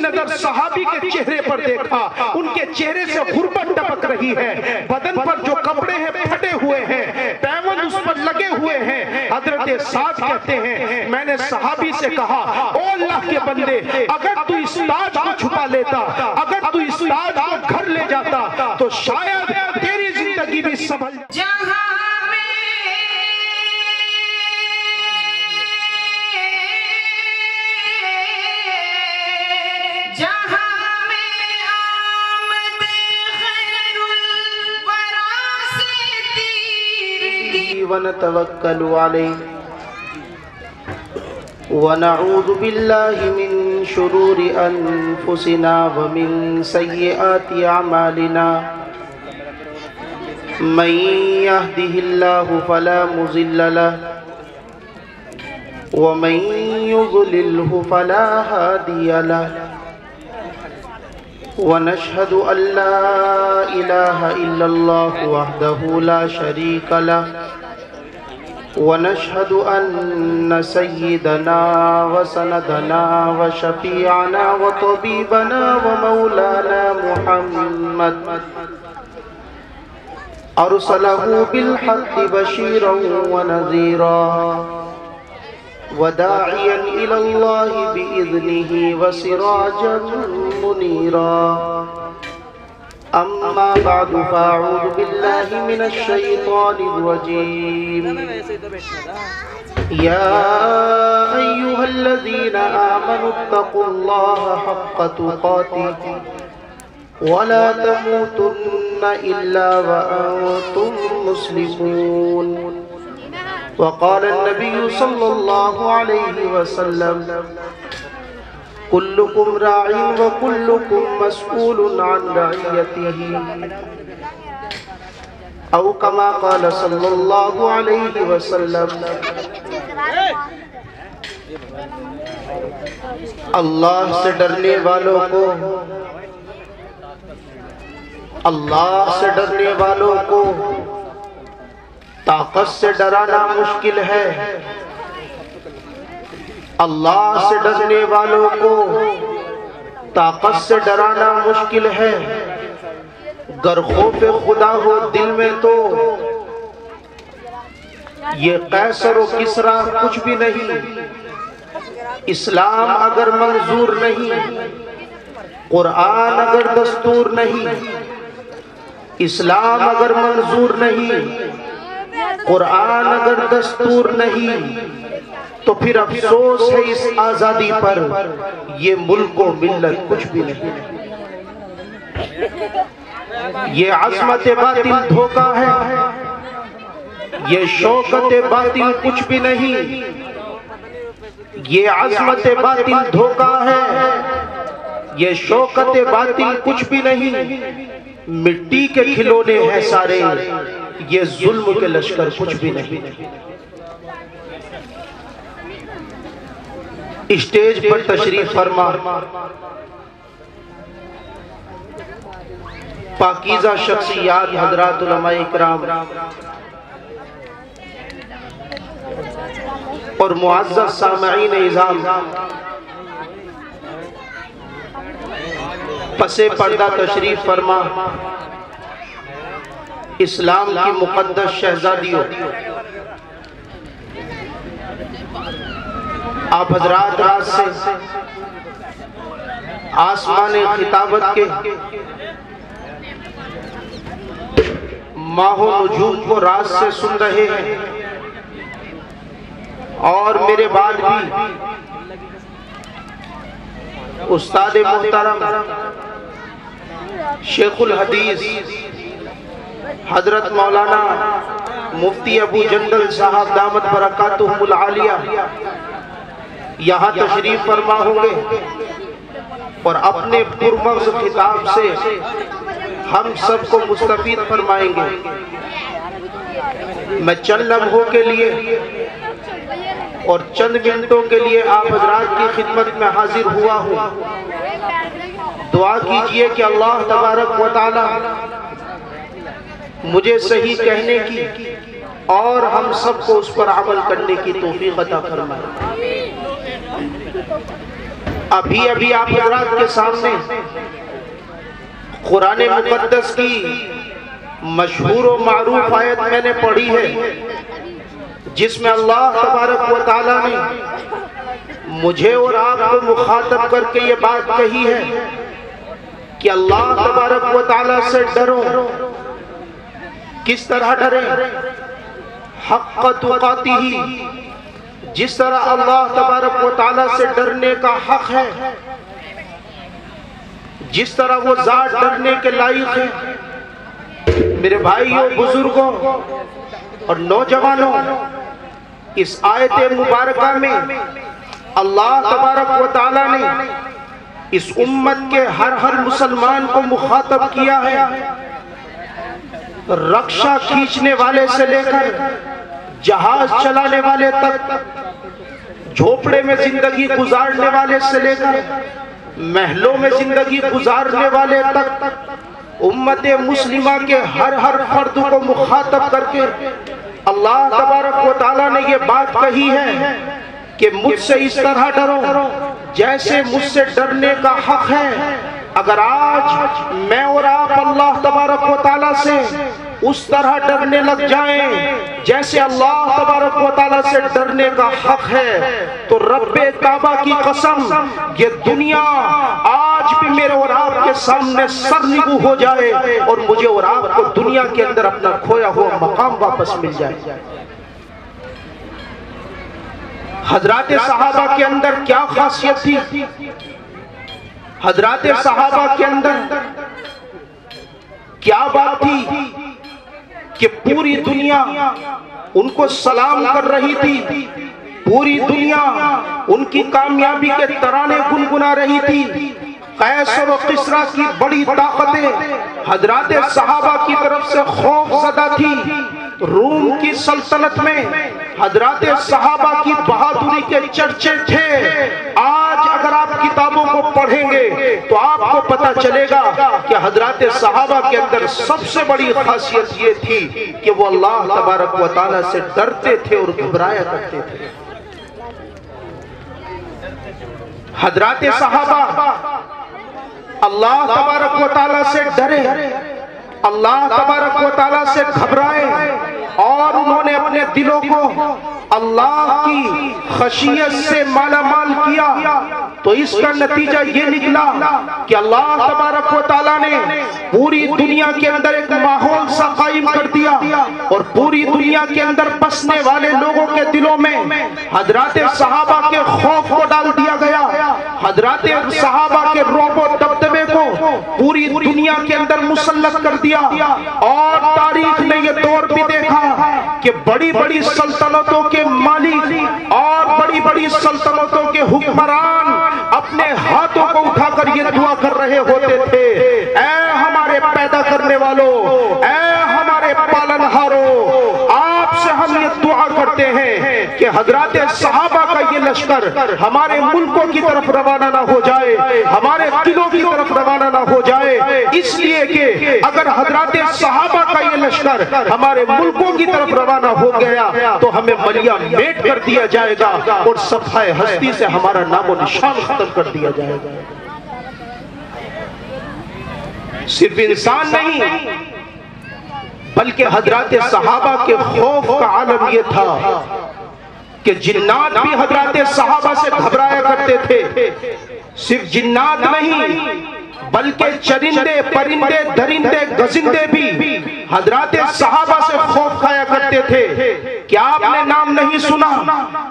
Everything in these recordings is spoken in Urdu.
نظر صحابی کے چہرے پر دیکھا، ان کے چہرے سے غربت ٹپک رہی ہے، بدن پر جو کپڑے ہیں پھٹے ہوئے ہیں، پیوند اس پر لگے ہوئے ہیں۔ حضرت سعد کہتے ہیں میں نے صحابی سے کہا او اللہ کے بندے، اگر تو اس تاج کو چھپا لیتا، اگر تو اس تاج کو گھر لے جاتا تو شاید تیری زندگی بھی سنبھل ونتوکل علیہ ونعوذ باللہ من شرور انفسنا ومن سیئات اعمالنا من یهده اللہ فلا مضل له ومن یضللہ فلا ہادی له ونشهد ان لا الہ الا اللہ وحدہ لا شریک له ونشهد أن سيدنا وسندنا وشفيعنا وطبيبنا ومولانا محمد أرسله بالحق بشيرا ونذيرا وداعيا إلى الله بإذنه وسراجا منيرا أما بعد فأعوذ بالله من الشيطان الرجيم يا أيها الذين آمنوا اتقوا الله حق تقاته ولا تموتن إلا وأنتم مسلمون وقال النبي صلى الله عليه وسلم كلكم راع وكلكم مسؤول عن رعيته او كما قال صلی اللہ علیہ وسلم۔ اللہ سے ڈرنے والوں کو طاقت سے ڈرانا مشکل ہے، اللہ سے ڈرنے والوں کو طاقت سے ڈرانا مشکل ہے۔ گر خوف خدا ہو دل میں تو یہ قیصر و کسریٰ کچھ بھی نہیں۔ اسلام اگر منظور نہیں، قرآن اگر دستور نہیں، اسلام اگر منظور نہیں، قرآن اگر دستور نہیں، تو پھر افسوس ہے اس آزادی پر، یہ ملک و ملت کچھ بھی نہیں۔ یہ عظمت باطل دھوکہ ہے، یہ شوکت باطل کچھ بھی نہیں۔ یہ عظمت باطل دھوکہ ہے، یہ شوکت باطل کچھ بھی نہیں۔ مٹی کے کھلونے ہیں سارے، یہ ظلم کے لشکر کچھ بھی نہیں۔ اسٹیج پر تشریف فرما پاکیزہ شخصیات حضرات علماء اکرام اور معزز سامعین اعظام، پس پردہ تشریف فرما اسلام کی مقدس شہزادیوں، آپ حضرات رات سے آسمان خطابت کے ماہ و نجوم کو راز سے سن رہے ہیں، اور میرے بعد بھی استاد محترم شیخ الحدیث حضرت مولانا مفتی ابو جندل صاحب دامت برکاتہم العالیہ یہاں تشریف فرما ہوں گے، اور اپنے پرمغز خطاب سے ہم سب کو مستفید فرمائیں گے۔ میں چند لمحوں کے لیے اور چند منٹوں کے لیے آپ حضرات کی خدمت میں حاضر ہوا ہوں۔ دعا کیجئے کہ اللہ تبارک و تعالی مجھے صحیح کہنے کی اور ہم سب کو اس پر عمل کرنے کی توفیق عطا فرمائے۔ ابھی آپ حضرات کے سامنے قرآن مقدس کی مشہور و معروف آیت میں نے پڑھی ہے، جس میں اللہ تبارک و تعالیٰ نے مجھے اور آپ کو مخاطب کر کے یہ بات کہی ہے کہ اللہ تبارک و تعالیٰ سے ڈرو۔ کس طرح ڈریں؟ حق تقاتہ، جس طرح اللہ تبارک و تعالیٰ سے ڈرنے کا حق ہے، جس طرح وہ ذات ڈرنے کے لائق ہے۔ میرے بھائیوں، بزرگوں اور نوجوانوں، اس آیت مبارکہ میں اللہ تبارک و تعالیٰ نے اس امت کے ہر مسلمان کو مخاطب کیا ہے، رکشہ کھینچنے والے سے لے کر جہاز چلانے والے تک، جھوپڑے میں زندگی گزارنے والے سے لے کر محلوں میں زندگی گزارنے والے تک، امت مسلمہ کے ہر فرد کو مخاطب کر کے اللہ تبارک و تعالیٰ نے یہ بات کہی ہے کہ مجھ سے اس طرح ڈرو جیسے مجھ سے ڈرنے کا حق ہے۔ اگر آج میں اور آپ اللہ تبارک و تعالیٰ سے اس طرح ڈرنے لگ جائیں جیسے اللہ تبارک و تعالیٰ سے ڈرنے کا حق ہے، تو رب کعبہ کی قسم یہ دنیا آج بھی میرے اور آپ کے سامنے سرنگو ہو جائے اور مجھے اور آپ کو دنیا کے اندر اپنا کھویا ہوا مقام واپس مل جائے۔ حضرات صحابہ کے اندر کیا خاصیت تھی؟ حضرات صحابہ کے اندر کیا بات تھی کہ پوری دنیا ان کو سلام کر رہی تھی، پوری دنیا ان کی کامیابی کے ترانے گنگنا رہی تھی۔ قیصر و کسریٰ کی بڑی طاقتیں حضرات صحابہ کی طرف سے خوف زدہ تھی۔ روم کی سلطنت میں حضرات صحابہ کی بہادری کے چرچے تھے۔ آج اگر آپ کتابوں کو پڑھیں گے تو آپ کو پتہ چلے گا کہ حضرات صحابہ کے اندر سب سے بڑی خاصیت یہ تھی کہ وہ اللہ تبارک و تعالیٰ سے ڈرتے تھے اور گھبرایا کرتے تھے۔ حضرات صحابہ اللہ تبارک و تعالیٰ سے ڈرے، اللہ تبارک و تعالیٰ سے گھبرائے، اور انہوں نے اپنے دلوں کو اللہ کی خشیت سے مالا مال کیا۔ تو اس کا نتیجہ یہ نکلا کہ اللہ تبارک و تعالیٰ نے پوری دنیا کے اندر ایک ماحول سا قائم کر دیا، اور پوری دنیا کے اندر بسنے والے لوگوں کے دلوں میں حضرات صحابہ کے خوف کو ڈال دیا گیا، حضرات صحابہ کے رعب و دبدبے کو پوری دنیا کے اندر مسلط کر دیا۔ اور تاریخ نے یہ دور بھی دیکھا کہ بڑی بڑی سلطنتوں کے مالک اور بڑی بڑی سلطنتوں کے حکمران اپنے ہاتھوں کو اٹھا کر یہ دعا کر رہے ہوتے تھے، اے ہمارے پیدا کرنے والوں، اے ہمارے پالنہاروں، آپ سے ہم یہ دعا کرتے ہیں کہ حضرات صحابہ کا یہ لشکر ہمارے ملکوں کی طرف روانہ نہ ہو جائے، ہمارے قلعوں کی طرف روانہ نہ ہو جائے، اس لیے کہ اگر حضرات صحابہ کا یہ لشکر ہمارے ملکوں کی طرف روانہ ہو گیا تو ہمیں ملیا میٹ کر دیا جائے گا اور صفحہ ہستی سے ہمارا نام و نشان ختم کر دیا جائے گا۔ صرف انسان نہیں بلکہ حضرات صحابہ کے خوف کا عالم یہ تھا کہ جنات بھی حضرات صحابہ سے گھبرایا کرتے تھے۔ صرف جنات نہیں بلکہ چرندے، پرندے، درندے، گزندے بھی حضرات صحابہ سے خوف کھایا کرتے تھے۔ کیا آپ نے نام نہیں سنا؟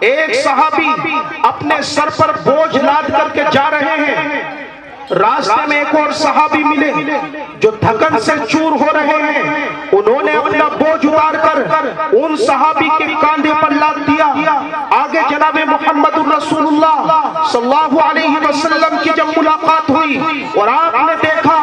ایک صحابی اپنے سر پر بوجھ لاد کر کے جا رہے ہیں، راستے میں ایک اور صحابی ملے جو تھکن سے چور ہو رہے ہیں، انہوں نے اپنا بوجھ اتار کر ان صحابی کے کاندھے پر لاد دیا۔ آگے جناب محمد الرسول اللہ صلی اللہ علیہ وسلم کی جب ملاقات ہوئی اور آپ نے دیکھا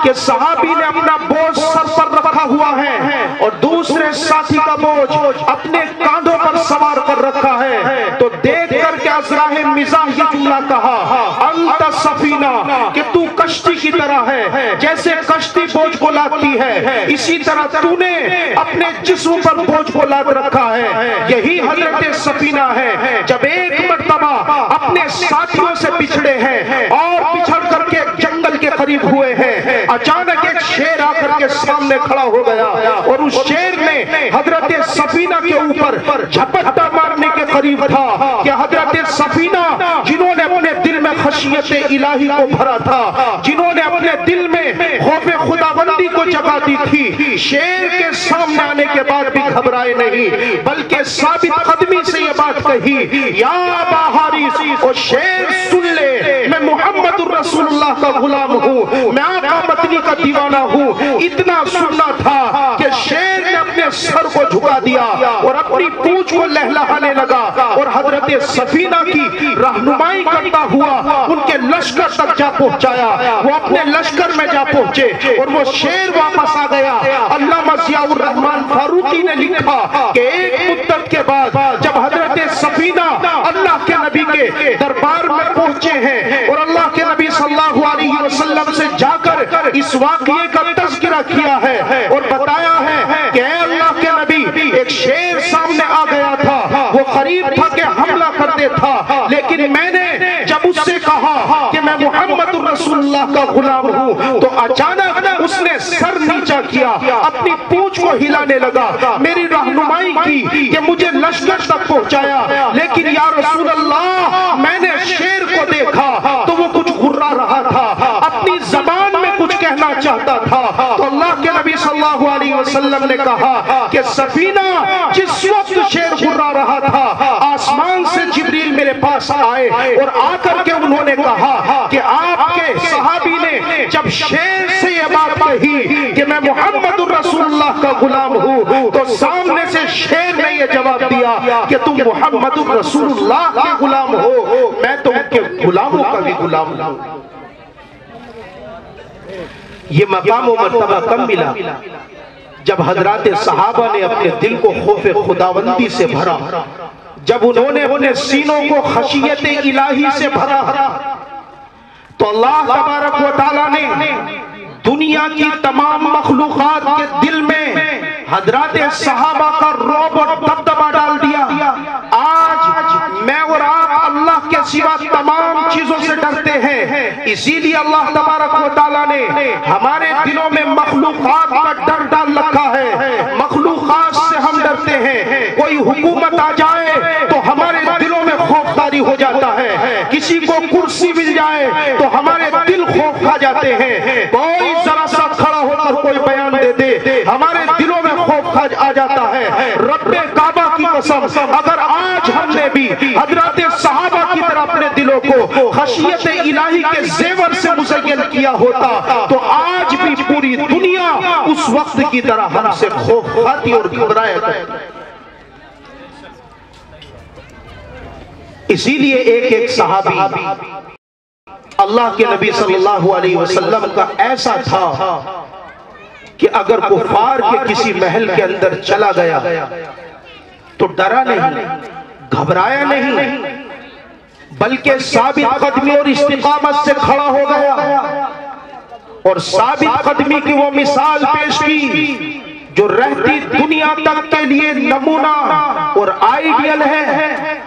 کہ صحابی نے اپنا بوجھ سر پر رکھا ہوا ہے اور دوسرے ساتھی کا بوجھ اپنے کاندھوں پر سوار کر رکھا ہے، تو دیکھ کر کیا از راہ مزاح یہ جملہ کہا انت سفینہ کہ تو کشتی کی طرح ہے، جیسے کشتی بوجھ کو لاتی ہے اسی طرح تو نے اپنے جسم پر بوجھ کو لاد رکھا ہے۔ یہی حضرت سفینہ ہے جب ایک مرتبہ اپنے ساتھیوں سے بچھڑے ہیں اور بچھڑ کر کے جنگل کے قریب ہوئے ہیں، اچانک ایک شیر آ کر کے سامنے کھڑا ہو گیا اور اس شیر میں حضرت سفینہ کے اوپر جھپٹا مارنے کے قریب تھا کہ حضرت سفینہ جنہوں نے اپنے دل میں خشیت الہی کو بھرا تھا، جنہوں نے اپنے دل میں خوف خداوندی کو جگہ دی تھی، شیر کے سامنے آنے کے بعد بھی گھبرائے نہیں بلکہ ثابت قدمی سے یہ بات کہی یا ابا حارث او شیر سن لے، میں محمد الرسول اللہ کا غلام ہوں، میں آقا مدنی کا دیوانہ ہوں۔ اتنا سننا تھا کہ شیر نے اپنے سر کو جھکا دیا اور اپنی پونچھ کو لہلہانے لگا اور حضرت سفینہ کی رہنمائی کرتا ہوا ان کے لشکر تک جا پہنچایا۔ وہ اپنے لشکر میں جا پہنچے اور وہ شیر واپس آ گیا۔ علامہ ضیاء الرحمن فاروقی نے لکھا کہ ایک مدت کے بعد جب حضرت سفینہ اللہ کے نبی کے دربار میں پہنچے ہیں اور اللہ کے نبی صلی اللہ علیہ وسلم سے جا کر اس واقعے کا تذکرہ کیا ہے اور بتایا ہے کہ اے اللہ کے نبی ایک شیر سامنے آ گیا تھا، وہ قریب تھا کہ حملہ کر دے تھا، لیکن میں نے جب اس سے کہا کہ میں محمد الرسول اللہ کا غلام ہوں تو اچانک اس نے سر نیچا کیا، اپنی پونچھ کو ہلانے لگا، میری رہنمائی کی کہ مجھے لشکر تک پہنچایا، لیکن یا رسول اللہ میں نے شیر کو دیکھا تو وہ کچھ غرا رہا تھا، اپنی زبان میں کچھ کہنا چاہتا تھا۔ تو اللہ کے نبی صلی اللہ علیہ وسلم نے کہا کہ سفینہ جس وقت شیر غرا رہا تھا آسمان سے جبریل میرے پاس آئے اور آ کر کے انہوں نے کہا کہ آپ کے صحابی نے جب شیر سے یہ بات کہی کہ میں محمد الرسول اللہ کا غلام ہوں تو سامنے سے شیر نے یہ جواب دیا کہ تم محمد الرسول اللہ کے غلام ہو، میں تم کے غلاموں کا بھی غلام ہوں۔ یہ مقام و مرتبہ کم ملا جب حضرات صحابہ نے اپنے دل کو خوف خداوندی سے بھرا، جب انہوں نے اپنے سینوں کو خشیت الہی سے بھرا تو اللہ تبارک و تعالیٰ نے دنیا کی تمام مخلوقات کے دل میں حضرات صحابہ کا رعب اور دبدبہ ڈال دیا۔ آج میں اور آپ اللہ کے سوا تمام چیزوں سے ڈرتے ہیں، اسی لیے اللہ تبارک و تعالیٰ نے ہمارے دلوں میں مخلوقات کا ڈر ڈال رکھا ہے۔ مخلوقات سے ہم ڈرتے ہیں، کوئی حکومت آ جائے تو ہمارے دلوں میں خوف طاری ہو جاتا ہے، کسی کو کرسی مل جائے تو ہمارے دل خوف کھا جاتے ہیں، کوئی ذرا سا کھڑا ہو کر کوئی بیان دے دے ہمارے دلوں میں خوف آ جاتا ہے۔ رب کعبہ کی قسم اگر آج ہم نے بھی حضرات صحابہ کی طرح اپنے دلوں کو خشیت الہی کے زیور سے مزین کیا ہوتا تو آج بھی پوری دنیا اس وقت کی طرح ہم سے خوف کھاتی اور گھبرایا کرتی۔ اسی لیے ایک صحابی اللہ کے نبی صلی اللہ علیہ وسلم کا ایسا تھا کہ اگر کفار کے کسی محل کے اندر چلا گیا تو ڈرا نہیں، گھبرایا نہیں، بلکہ ثابت قدمی اور استقامت سے کھڑا ہو گیا اور ثابت قدمی کی وہ مثال پیش کی جو رہتی دنیا تک کے لیے نمونہ اور آئیڈیل ہے۔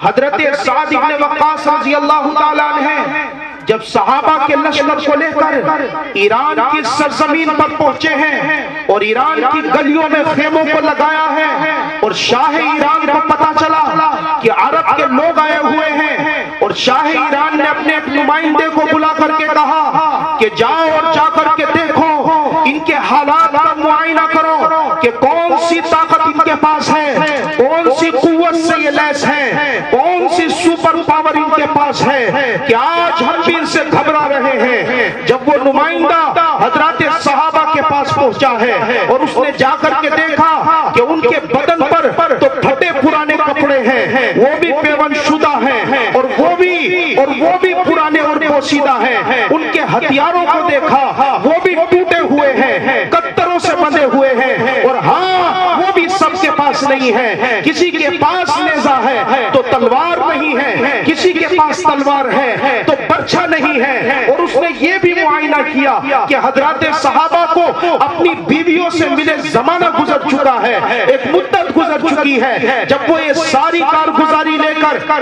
حضرت سعد بن وقاص رضی اللہ تعالیٰ عنہ جب صحابہ کے لشکر کو لے کر ایران کی سرزمین پر پہنچے ہیں اور ایران کی گلیوں میں خیموں کو لگایا ہے اور شاہ ایران کو پتا چلا کہ عرب کے لوگ آئے ہوئے ہیں اور شاہ ایران نے اپنے ایک نمائندے کو بلا کر کے کہا کہ جاؤ اور جا کر کے دیکھو ان کے حالات کا معائنہ کرو کہ کون سی طاقت ان کے پاس ہے، کون سی قوت سے یہ لیس ہے، کون سی سپر پاور ان کے پاس ہے کہ آج ہم بھی ان سے گھبرا رہے ہیں۔ جب وہ نمائندہ حضرات صحابہ کے پاس پہنچا ہے اور اس نے جا کر کے دیکھا کہ ان کے بدن پر تو پھٹے پرانے کپڑے ہیں، وہ بھی پیون شدہ ہیں اور وہ بھی پرانے اور پوشیدہ ہیں، ان کے ہتھیاروں کو دیکھا وہ بھی ٹوٹے ہوئے ہیں، کتروں سے بندھے ہوئے ہیں اور ہاں وہ بھی سب کے پاس نہیں ہے، کسی کے پاس نیزہ ہے تو تلوار نہیں ہے، سلوار ہے تو برچھا نہیں ہے، اور اس نے یہ بھی معائنہ کیا کہ حضرات صحابہ کو اپنی بیویوں سے ملے زمانہ گزر چکا ہے، ایک مدت گزر چکی ہے۔ جب وہ یہ ساری کارگزاری لے کر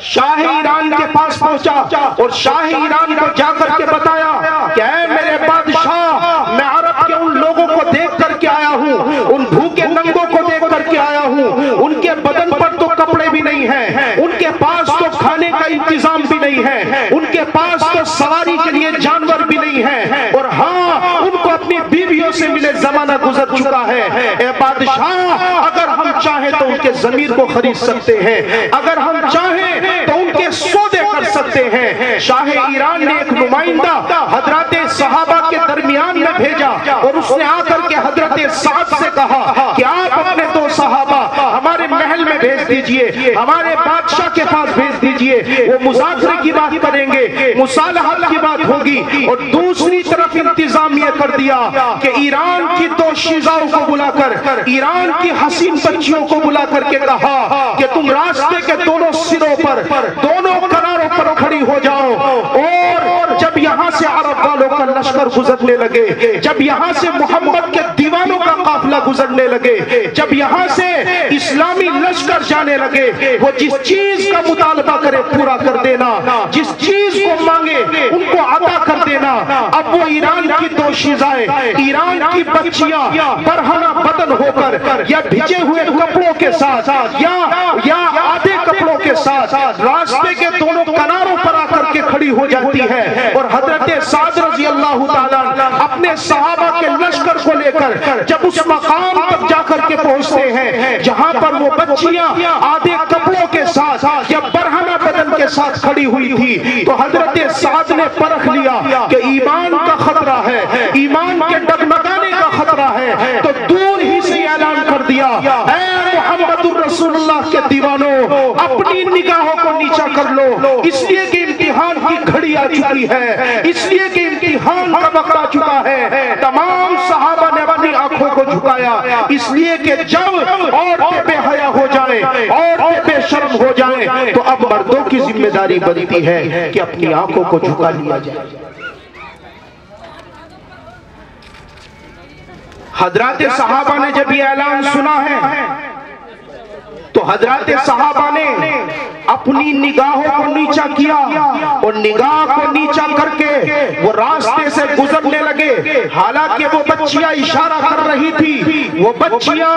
شاہ ایران کے پاس پہنچا اور شاہ ایران کو جا کر کے بتایا کہ اے میرے بادشاہ، میں عرب کے ان لوگوں کو دیکھ کر کے آیا ہوں، ان بھوکے ننگوں کو دیکھ کر کے آیا ہوں، ان کے بدن پر تو کپڑے بھی نہیں ہیں، ان کے پاس تو کھانے کا انتظام بھی نہیں ہے، ان کے پاس تو سواری کے لیے جانور بھی نہیں ہے، اور ہاں ان کو اپنی بیویوں سے ملے زمانہ گزر چکا ہے۔ اے بادشاہ، اگر ہم چاہیں تو ان کے ضمیر کو خرید سکتے ہیں، اگر ہم چاہیں تو ان کے سودے کر سکتے ہیں۔ شاہ ایران نے ایک نمائندہ حضرات صحابہ کے درمیان میں بھیجا اور اس نے آ کر کے حضرت سعد سے کہا کہ آپ اپنے دو صحابہ ہمارے محل میں بھیج دیجئے، ہمارے بادشاہ کے پاس بھیج دیجئے، وہ مذاکرے کی بات کریں گے، مصالحت کی بات ہوگی۔ اور دوسری طرف انتظام یہ کر دیا کہ ایران کی دو شیزاؤں کو بلا کر، ایران کی حسین بچیوں کو بلا کر کے کہا کہ تم راستے کے دونوں سروں پر، دونوں کناروں پر کھڑی ہو جاؤ، اور جب یہاں سے عرب والوں کا لشکر گزرنے لگے، جب یہاں سے محمد کے دیوانوں کا قافلہ گزرنے لگے، جب یہاں سے اسلامی لشکر جانے لگے، وہ جس چیز کا مطالبہ کرے پورا کر دینا، جس چیز کو مانگے ان کو عطا کر دینا۔ اب وہ ایران کی دو شیزائیں، ایران کی بچیاں برہنہ بدن ہو کر یا بھیجے ہوئے کپڑوں کے ساتھ یا آدھے کپڑوں کے ساتھ راستے کے دونوں کناروں پر آ کر کے کھڑی ہو جاتی ہے، اور حضرت سعد رضی اللہ تعالیٰ اپنے صحابہ کے لشکر کو لے کر جب اس مقام تک جا کر کے پہنچتے ہیں جہاں پر وہ بچیاں آدھے کپڑوں کے ساتھ یا برہنہ بدن کے ساتھ کھڑی ہوئی تھی، تو حضرت سعد نے پرکھ لیا کہ ایمان کا خطرہ ہے، ایمان کے ڈگمگانے کا خطرہ ہے، تو دور ہی سے اعلان کر دیا، اے محمد الرسول اللہ کے دیوانوں، اپنی نگاہوں کو نیچا کر لو، اس لیے کہ امتحان کی گھڑی آ چکی ہے، اس لیے کہ امتحان کا وقت آ چکا ہے۔ تمام صحابہ نے اپنی آنکھوں کو جھکایا، اس لیے کہ جب عورتیں بے حیا ہو جائیں، عورتیں بے شرم ہو جائیں، تو اب مردوں کی ذمہ داری بنتی ہے کہ اپنی آنکھوں کو جھکا لیا جائے۔ حضرات صحابہ نے جب یہ اعلان سنا ہے تو حضرات صحابہ نے اپنی نگاہوں کو نیچا کیا، اور نگاہ کو نیچا کر کے وہ راستے سے گزرنے لگے۔ حالانکہ وہ بچیاں اشارہ کر رہی تھی، وہ بچیاں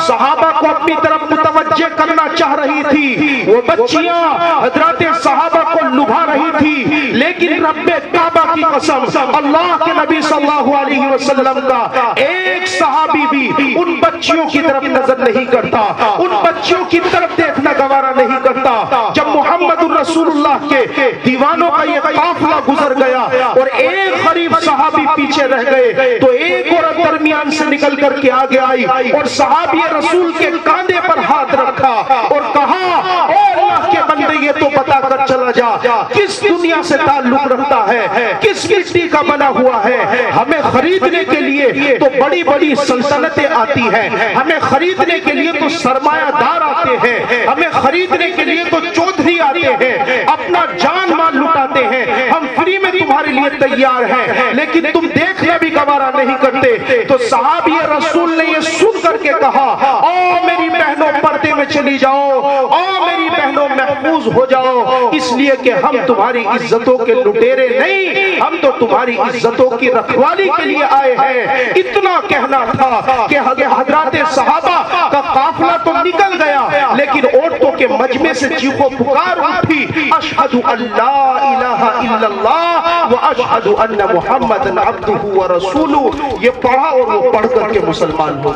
صحابہ کو اپنی طرف متوجہ کرنا چاہ رہی تھی، وہ بچیاں حضرات صحابہ کو لبھا رہی تھی، لیکن رب کعبہ کی قسم، اللہ کے نبی صلی اللہ علیہ وسلم کا ایک صحابی بھی ان بچیوں کی طرف نظر نہیں کرتا، ان بچیوں کی طرف دیکھنا گوارا نہیں کرتا۔ جب محمد الرسول اللہ کے دیوانوں کا یہ قافلہ گزر گیا اور ایک غریب صحابی پیچھے رہ گئے، تو ایک عورت درمیان سے نکل کر کے آگے آئی اور صحابی رسول کے کاندھے پر ہاتھ رکھا اور کہا، اے اللہ کے بندے، یہ تو بتا کر چلا جا کس دنیا سے تعلق رکھتا ہے، کس مٹی کا بنا ہوا ہے۔ ہمیں خریدنے کے لیے تو بڑی بڑی سلطنتیں آتی ہیں، ہمیں خریدنے کے لیے تو سرمایہ دار آتے ہیں، ہمیں خریدنے کے لیے تو چودھری آتے ہیں، اپنا جان مال لٹاتے ہیں، ہم فری میں تمہارے لیے تیار ہیں، لیکن تم دیکھنا بھی گوارا نہیں کرتے۔ تو صحابی رسول نے یہ سن کر کے کہا، او میری بہنوں پردے میں چلی جاؤ، او میری بہنوں محفوظ ہو جاؤ، اس لیے کہ ہم تمہاری عزتوں کے لٹیرے نہیں، ہم تو تمہاری عزتوں کی رکھوالی کے لیے آئے ہیں۔ اتنا کہنا تھا کہ حضرات صحابہ کا قافلہ تو نکل گیا، لیکن عورتوں کے مجمع سے چیخو پکار اٹھی، اشہد ان لا الہ الا اللہ واشہد ان محمد عبدہ ورسولہ۔ یہ پڑھا اور وہ پڑھ کر کے مسلمان ہو۔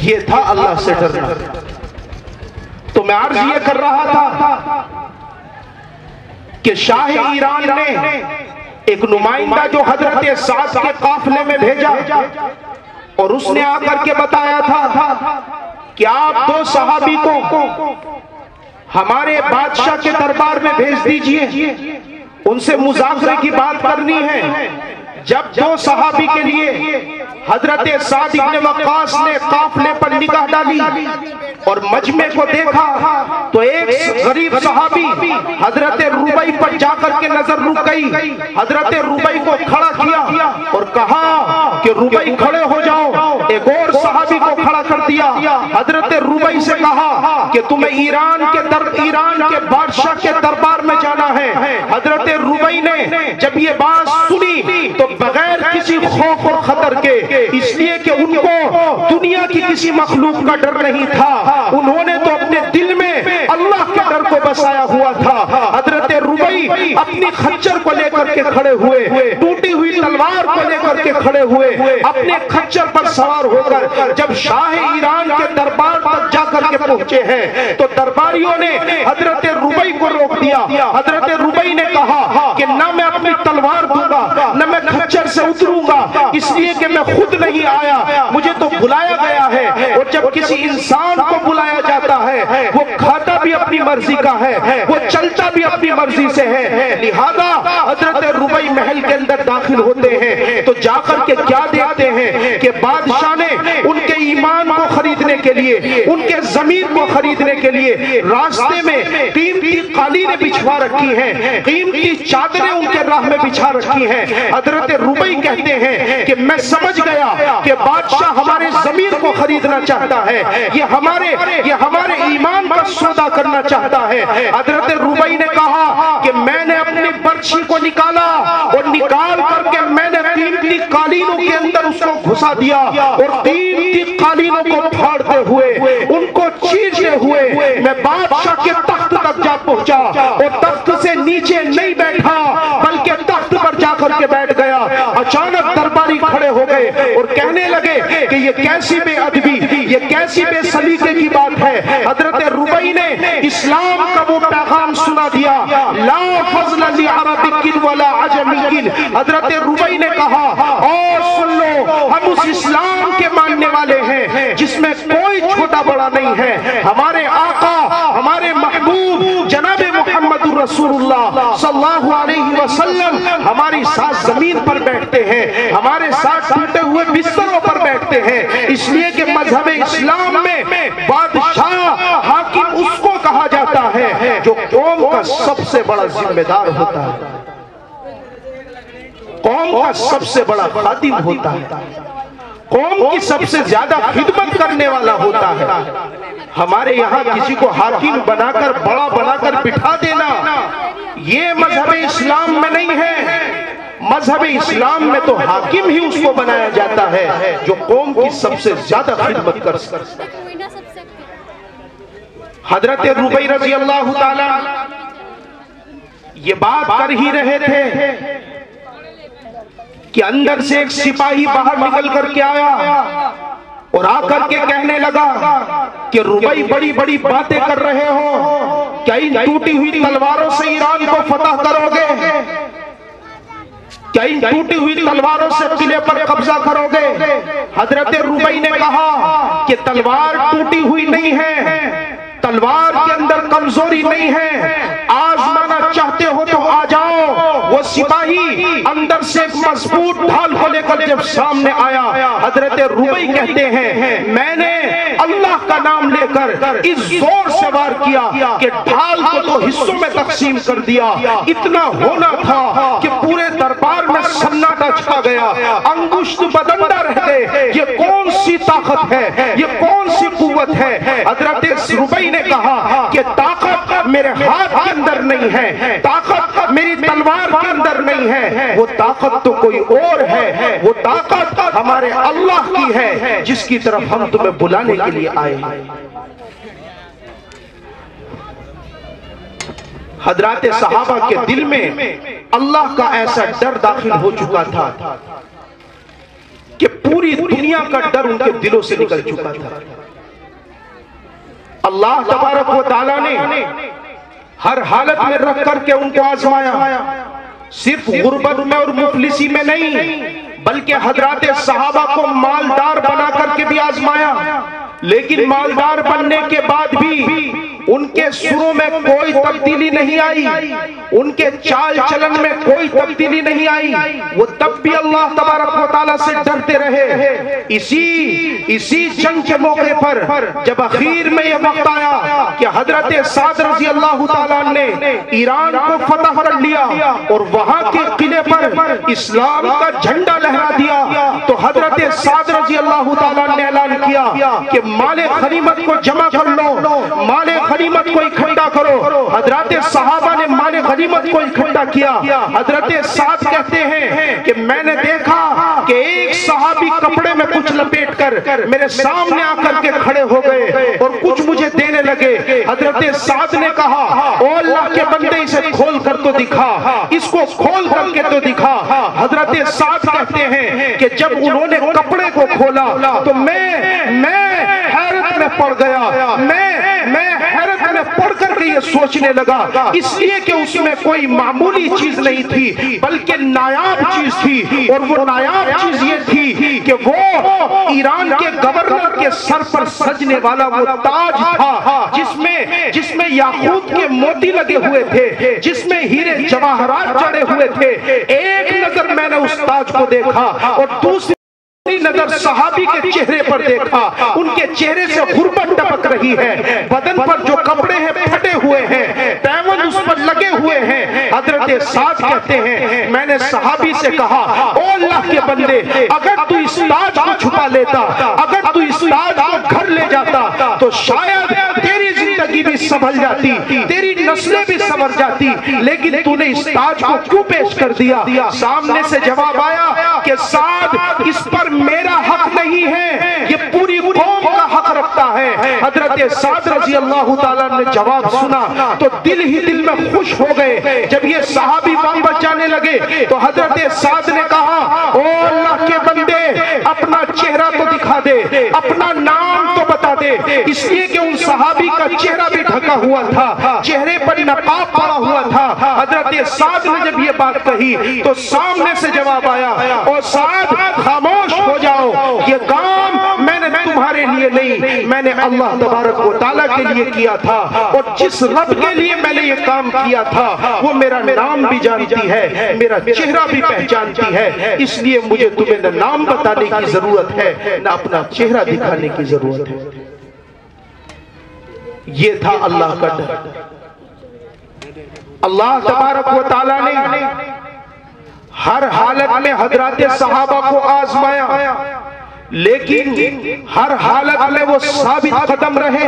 یہ تھا اللہ سے ڈرنا۔ تو میں عرض یہ کر رہا تھا کہ شاہ ایران نے ایک نمائندہ جو حضرت سعد کے قافلے میں بھیجا، اور اس نے آ کر کے بتایا تھا کہ آپ دو صحابی کو ہمارے بادشاہ کے دربار میں بھیج دیجئے، ان سے مذاکرے کی بات کرنی ہے۔ جب دو صحابی کے لیے حضرت سعد بن وقاص نے قافلے پر نگاہ ڈالی اور مجمع کو دیکھا تو ایک غریب صحابی حضرت ربیع پر جا کر کے نظر رک گئی. حضرت ربیع کو کھڑا کیا اور کہا کہ ربیع کھڑے ہو جاؤ. ایک اور صحابی کو کھڑا کر دیا. حضرت ربیع سے کہا کہ تمہیں ایران کے بادشاہ کے دربار میں جانا ہے. حضرت ربیع نے جب یہ بات سنی تو بغیر کسی خوف اور خطر کے، اس لیے کہ ان کو دنیا کی کسی مخلوق کا ڈر نہیں تھا، انہوں نے تو اپنے دل میں اللہ کے ڈر کو بسایا ہوا تھا. حضرت ربیع اپنی خچر کو لے کر کے کھڑے ہوئے، ٹوٹی ہوئی تلوار کو لے کر کے کھڑے ہوئے، اپنے خچر پر سوار ہو کر جب شاہ ایران کے دربار تک جا کر کے پہنچے ہیں تو درباریوں نے حضرت ربیع کو روک دیا. حضرت ربیع نے کہا کہ نہ میں اپنی تلوار دوں گا، نہ میں خچر سے اتروں گا، اس لیے کہ میں خود نہیں آیا، مجھے تو بلایا گیا ہے. اور جب کسی انسان کو بلایا جاتا ہے وہ کھاتا بھی اپنی مرضی کا ہے، وہ چلتا بھی اپنی مرضی سے ہے. لہذا حضرت ربیع محل کے اندر داخل ہوتے ہیں تو جا کر کے کیا دیکھتے ہیں کہ بادشاہ نے ان کے ایمان کو خریدنے کے لیے، ان کے ضمیر کو خریدنے کے لیے راستے میں قیمتی قالینیں بچھوا رکھی ہیں، قیمتی چادریں ان کے راہ میں بچھا رکھی ہیں. حضرت ربیع کہتے ہیں کہ میں سمجھ گیا کہ بادشاہ ہمارے ضمیر کو خریدنا چاہتا ہے، یہ ہمارے ایمان کا سودا کرنا چاہتا ہے. حضرت ربیع نے کہا کہ میں نے اپنی برچھی کو نکالا اور نکال کر کے میں نے قیمتی قالینوں کے اندر اس کو گھسا دیا اور قیمتی قالینوں کو پھاڑتے ہوئے، ان کو چیرتے ہوئے میں بادشاہ کے تخت تک جا پہنچا اور تخت سے نیچے نہیں بیٹھا بلکہ تخت پر جا کر کے بیٹھ گیا. اچانک درباری کھڑے ہو گئے اور کہنے لگے کہ یہ کیسی بے ادبی، یہ کیسی بے سلیقے کی بات ہے. حضرت ربیع نے اسلام کا وہ پیغام سنا دیا، لا فضل لعربی ولا عجمی. حضرت ربیع نے کہا اور سن لو، ہم اس اسلام کے ماننے والے ہیں جس میں کوئی چھوٹا بڑا نہیں ہے. ہمارے آقا، ہمارے محبوب جناب محمد رسول اللہ صلی اللہ علیہ وسلم ہماری ساتھ زمین پر بیٹھتے ہیں، ہمارے ساتھ ٹوٹے ہوئے بستروں پر بیٹھتے ہیں. اس لیے کہ مذہب اسلام میں بادشاہ، حاکم اس کو کہا جاتا ہے جو قوم کا سب سے بڑا ذمہ دار ہوتا ہے، قوم کا سب سے بڑا خادم ہوتا ہے، قوم کی سب سے زیادہ خدمت کرنے والا ہوتا ہے. ہمارے یہاں کسی کو حاکم بنا کر، بڑا بنا کر بٹھا دینا یہ مذہب اسلام میں نہیں ہے. مذہب اسلام میں تو حاکم ہی اس کو بنایا جاتا ہے جو قوم کی سب سے زیادہ خدمت کر سکتا ہے. حضرت ربیع رضی اللہ تعالی یہ بات کر ہی رہے تھے کہ اندر سے ایک سپاہی باہر نکل کر کے آیا اور آ کر کے کہنے لگا کہ ربیع بڑی بڑی باتیں کر رہے ہو، کیا ان ٹوٹی ہوئی تلواروں سے ایران کو فتح کرو گے؟ کیا ان ٹوٹی ہوئی تلواروں سے قلعے پر قبضہ کرو گے؟ حضرت ربیع نے کہا کہ تلوار ٹوٹی ہوئی نہیں ہے، تلوار کے اندر کمزوری نہیں ہے، آزمانا چاہتے ہو تو آ جاؤ. وہ سپاہی اندر سے ایک مضبوط ڈھال کو لے کر جب سامنے آیا، حضرت ربیع کہتے ہیں میں نے اللہ کا نام لے کر اس زور سے وار کیا کہ ڈھال کو تو حصوں میں تقسیم کر دیا. اتنا ہونا تھا کہ پورے دربار میں سناٹا چھا گیا، انگشت بدندہ رہ گئے. یہ کون سی طاقت ہے، یہ کون سی قوت ہے؟ حضرت ربیع نے کہا کہ طاقت میرے ہاتھ کے اندر نہیں ہے، طاقت میری تلوار کے اندر نہیں ہے، وہ طاقت تو کوئی اور ہے، وہ طاقت ہمارے اللہ کی ہے جس کی طرف ہم تمہیں بلانے کے لیے آئے ہیں. حضرات صحابہ کے دل میں اللہ کا ایسا ڈر داخل ہو چکا تھا کہ پوری دنیا کا ڈر ان کے دلوں سے نکل چکا تھا. اللہ تبارک و تعالیٰ نے ہر حالت میں رکھ کر کے ان کو آزمایا، صرف غربت میں اور مفلسی میں نہیں بلکہ حضرات صحابہ کو مالدار بنا کر کے بھی آزمایا. لیکن مالدار بننے کے بعد بھی ان کے سروں میں کوئی تبدیلی نہیں آئی، ان کے چال چلن میں کوئی تبدیلی نہیں آئی، وہ تب بھی اللہ تبارک و تعالیٰ سے ڈرتے رہے۔ اسی جنگ کے موقع پر جب اخیر میں یہ وقت آیا کہ حضرت سعد رضی اللہ تعالیٰ نے ایران کو فتح کر لیا اور وہاں کے قلعے پر اسلام کا جھنڈا لہرا دیا، تو حضرت سعد رضی اللہ تعالیٰ نے اعلان کیا کہ مال غنیمت کو جمع کر لو، مال غنیمت کو اکٹھا کرو۔ حضرت صحابہ نے مال غنیمت کو اکٹھا کیا۔ حضرت سعد کہتے ہیں کہ میں نے دیکھا کہ ایک صحابی کپڑے میں کچھ لپیٹ کر میرے سامنے آ کر کے کھڑے ہو گئے اور کچھ مجھے دینے لگے۔ حضرت سعد نے کہا او اللہ کے بندے اسے کھول کر تو دکھا، اس کو کھول کر کے تو دکھا۔ حضرت سعد کہتے ہیں کہ جب انہوں نے کپڑے کو کھولا تو میں حیرت میں پڑ گیا، میں حیرت میں پڑ کر کے یہ سوچنے لگا، اس لیے کہ اس میں کوئی معمولی چیز نہیں تھی بلکہ نایاب چیز تھی، اور وہ نایاب چیز یہ تھی کہ وہ ایران کے گورنر کے سر پر سجنے والا وہ تاج تھا جس میں یاقوت کے موتی لگے ہوئے تھے، جس میں ہیرے جواہرات جڑے ہوئے تھے۔ ایک نظر میں نے اس تاج کو دیکھا اور دوسری نظر صحابی کے چہرے پر دیکھا، ان کے چہرے سے غربت ٹپک رہی ہے، بدن پر جو کپڑے ہیں پھٹے ہوئے ہیں، پیون اس پر لگے ہوئے ہیں۔ حضرت سعد کہتے ہیں میں نے صحابی سے کہا او اللہ کے بندے، اگر تو اس تاج کو چھپا لیتا، اگر تو اس تاج کو گھر لے جاتا تو شاید تیری زندگی بھی سنبھل جاتی، تیری نسلیں بھی سنور جاتی، لیکن تو نے اس تاج کو کیوں پیش کر دیا؟ سامنے سے جواب آیا کہ سعد اس پر میرا حق نہیں ہے، یہ پوری قوم کا حق رکھتا ہے۔ حضرت سعد رضی اللہ تعالیٰ نے جواب سنا تو دل ہی دل میں خوش ہو گئے۔ جب یہ صحابی واپس جانے لگے تو حضرت سعد نے کہا او اللہ کے بندے، اپنا چہرہ تو دکھا دے، اپنا نام تو بتا دے، اس لیے کہ ان صحابی کا چہرہ بھی ڈھکا ہوا تھا، چہرے پر نقاب پڑا ہوا تھا۔ حضرت سعد نے جب یہ بات کہی تو سامنے سے جواب آیا او سعد خاموش ہو جاؤ، یہ کام میں نے تمہارے لیے نہیں، میں نے اللہ تبارک و تعالیٰ کے لیے کیا تھا، اور جس رب کے لیے میں نے یہ کام کیا تھا وہ میرا نام بھی جانتی ہے، میرا چہرہ بھی پہچانتی ہے، اس لیے مجھے تمہیں نہ نام بتانے کی ضرورت ہے نہ اپنا چہرہ دکھانے کی ضرورت ہے۔ یہ تھا اللہ کا ڈر۔ اللہ تبارک و تعالیٰ نے ہر حالت میں حضرات صحابہ کو آزمایا، لیکن ہر حالت میں وہ ثابت قدم رہے،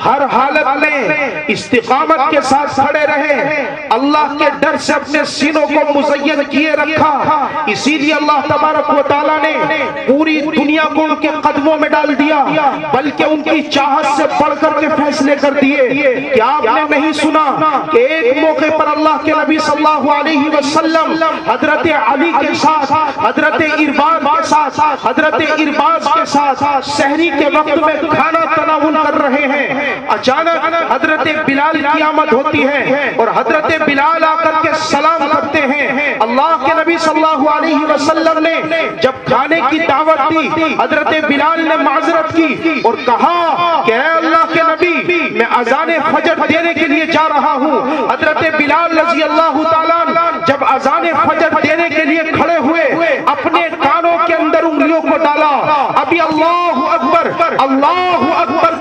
ہر حالت میں استقامت کے ساتھ کھڑے رہے، اللہ کے ڈر سے اپنے سینوں کو مزین کیے رکھا۔ اسی لیے اللہ تبارک و تعالیٰ نے پوری دنیا کو ان کے قدموں میں ڈال دیا، بلکہ ان کی چاہت سے بڑھ کر کے فیصلے کر دیے۔ کیا آپ نے نہیں سنا کہ ایک موقع پر اللہ کے نبی صلی اللہ علیہ وسلم حضرت علی کے ساتھ، حضرت ارباز کے ساتھ، حضرت ارباز کے ساتھ سحری کے وقت میں کھانا تناول کر رہے ہیں، اچانک حضرت بلال کی آمد ہوتی ہے اور حضرت بلال آ کر کے سلام کرتے ہیں۔ اللہ کے نبی صلی اللہ علیہ وسلم نے جب کھانے کی دعوت دی، حضرت بلال نے معذرت کی اور کہا کہ اے اللہ کے نبی، میں اذان فجر دینے کے لیے جا رہا ہوں۔ حضرت بلال رضی اللہ تعالیٰ جب اذان فجر دینے کے لیے کھڑے ہوئے، اپنے کانوں کے اندر انگلیوں کو ڈالا، ابھی اللہ اکبر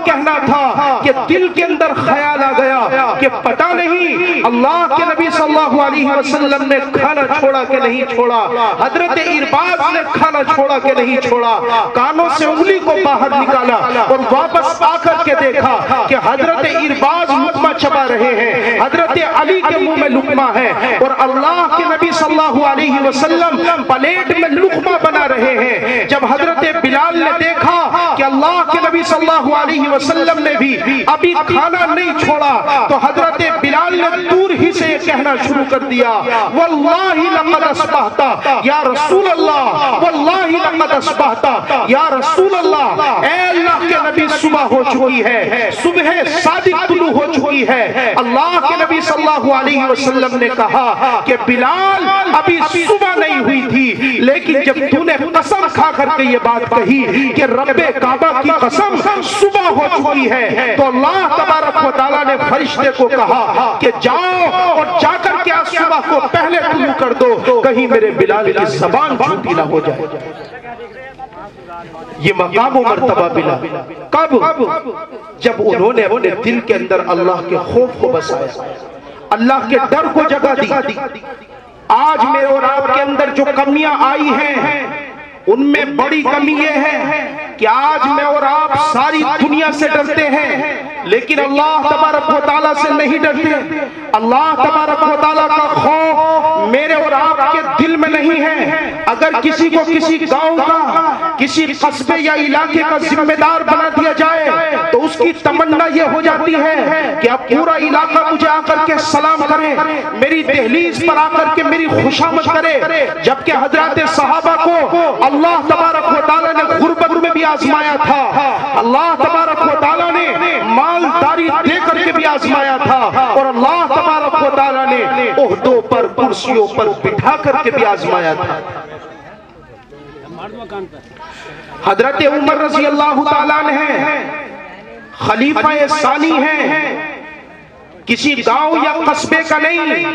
کہنا تھا کہ دل کے اندر خیال آ گیا کہ پتہ نہیں اللہ کے نبی صلی اللہ علیہ وسلم نے کھانا چھوڑا کہ نہیں چھوڑا، حضرت ارباز نے کھانا چھوڑا کہ نہیں چھوڑا۔ کانوں سے انگلی کو باہر نکالا اور واپس آ کر کے دیکھا کہ حضرت ارباز لقمہ چبا رہے ہیں، حضرت علی کے منہ میں لقمہ ہے، اور اللہ کے نبی صلی اللہ علیہ وسلم پلیٹ میں لقمہ بنا رہے ہیں۔ جب حضرت بلال نے دیکھا کہ اللہ کے نبی صلی اللہ علیہ وسلم نے بھی ابھی کھانا نہیں چھوڑا، تو حضرت بلال نے دور ہی سے کہنا شروع کر دیا واللہ لقد اصبحت یا رسول اللہ، واللہ لقد اصبحت یا رسول اللہ۔ اے اللہ کے نبی صبح ہو چکی ہے، صبح صادق طلوع ہو چکی ہے۔ اللہ کے نبی صلی اللہ علیہ وسلم نے کہا کہ بلال ابھی صبح نہیں نہیں ہوئی تھی، لیکن جب تو نے قسم کھا کر کے یہ بات کہی کہ رب کعبہ کی قسم صبح ہو چکی ہے، تو اللہ تبارک و تعالیٰ نے فرشتے کو کہا کہ جاؤ اور جا کر کے آج صبح کو پہلے طلوع کر دو، کہیں میرے بلال کی زبان جھوٹی نہ ہو جائے۔ یہ مقام و مرتبہ بلال کب؟ جب انہوں نے اپنے دل کے اندر اللہ کے خوف کو بسایا، اللہ کے ڈر کو جگہ دی۔ آج میرے اور آپ کے اندر جو کمیاں آئی ہیں، ان میں بڑی کمی یہ ہے کہ آج میں اور آپ ساری دنیا سے ڈرتے ہیں، لیکن اللہ تبارک و تعالیٰ سے نہیں ڈرتے۔ اللہ تبارک و تعالیٰ کا خوف میرے اور آپ کے دل میں نہیں ہے۔ اگر کسی کو کسی گاؤں کا، کسی قصبے یا علاقے کا ذمہ دار بنا دیا جائے تو اس کی تمنا یہ ہو جاتی ہے کہ اب پورا علاقہ مجھے آ کر کے سلام کرے، میری دہلیز پر آ کر کے میری خوشامد کرے۔ جبکہ حضرات صحابہ کو اللہ تبارک و تعالیٰ نے غربت میں بھی آزمایا تھا، اللہ تبارک و تعالیٰ نے مالداری دے کر کے بھی آزمایا تھا، اور اللہ تبارک و تعالیٰ نے عہدوں پر، کرسیوں پر بٹھا کر کے بھی آزمایا تھا۔ حضرت عمر رضی اللہ تعالیٰ عنہ خلیفہ ثانی ہیں، کسی گاؤں یا قصبے کا نہیں،